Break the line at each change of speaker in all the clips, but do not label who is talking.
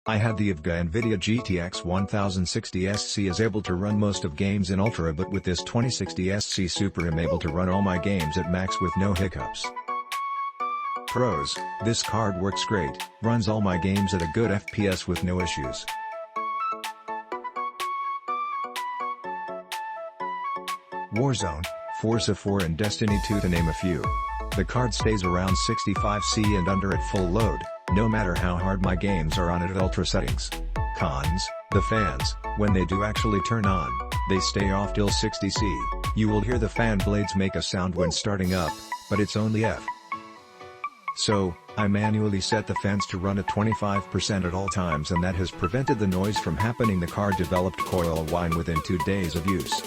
I had the EVGA NVIDIA GTX 1060 SC is able to run most of games in Ultra, but with this 2060 SC Super I'm able to run all my games at max with no hiccups. Pros: this card works great, runs all my games at a good FPS with no issues. Warzone, Forza 4 and Destiny 2 to name a few. The card stays around 65C and under at full load, no matter how hard my games are on it at ultra settings. Cons: the fans, when they do actually turn on, they stay off till 60C. You will hear the fan blades make a sound when starting up, but it's only F. So, I manually set the fans to run at 25% at all times, and that has prevented the noise from happening. The card developed coil whine within 2 days of use.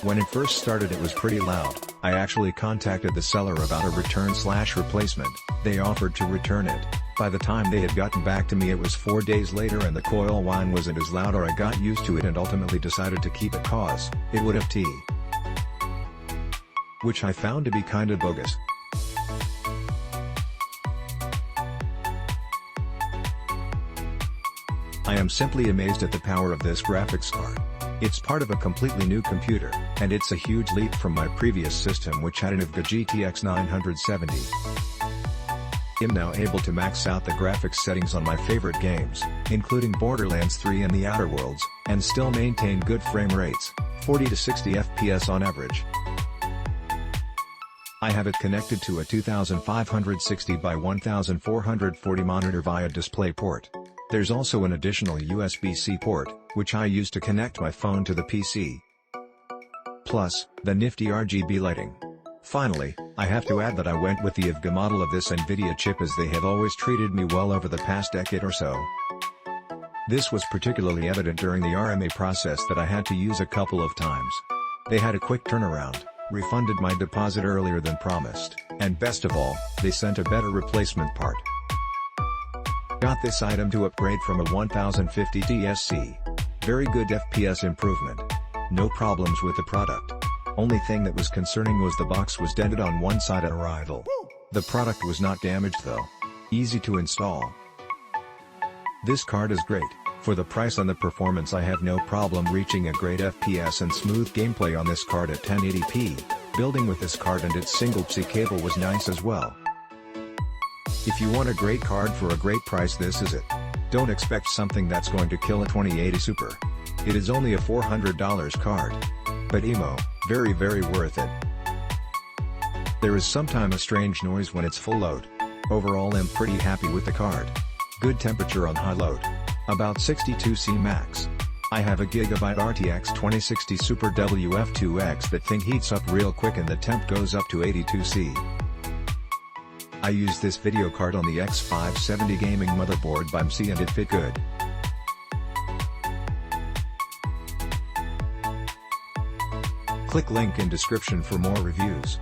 When it first started it was pretty loud. I actually contacted the seller about a return/replacement, they offered to return it. By the time they had gotten back to me it was 4 days later and the coil whine wasn't as loud, or I got used to it and ultimately decided to keep it cause it would have T. Which I found to be kinda bogus. I am simply amazed at the power of this graphics card. It's part of a completely new computer, and it's a huge leap from my previous system which had an EVGA GTX 970. I'm now able to max out the graphics settings on my favorite games, including Borderlands 3 and The Outer Worlds, and still maintain good frame rates, 40 to 60 FPS on average. I have it connected to a 2560 by 1440 monitor via DisplayPort. There's also an additional USB-C port, which I use to connect my phone to the PC. Plus, the nifty RGB lighting. Finally, I have to add that I went with the EVGA model of this NVIDIA chip as they have always treated me well over the past decade or so. This was particularly evident during the RMA process that I had to use a couple of times. They had a quick turnaround, refunded my deposit earlier than promised, and best of all, they sent a better replacement part. Got this item to upgrade from a 1050 TSC. Very good FPS improvement. No problems with the product. Only thing that was concerning was the box was dented on one side at arrival. The product was not damaged though. Easy to install. This card is great. For the price and the performance I have no problem reaching a great FPS and smooth gameplay on this card at 1080p. Building with this card and its single C cable was nice as well. If you want a great card for a great price, this is it. Don't expect something that's going to kill a 2080 Super. It is only a $400 card. But very worth it. There is sometimes a strange noise when it's full load. Overall I'm pretty happy with the card. Good temperature on high load. About 62C max. I have a Gigabyte RTX 2060 Super WF2X. That thing heats up real quick and the temp goes up to 82C. I use this video card on the X570 gaming motherboard by MC and it fit good. Click link in description for more reviews.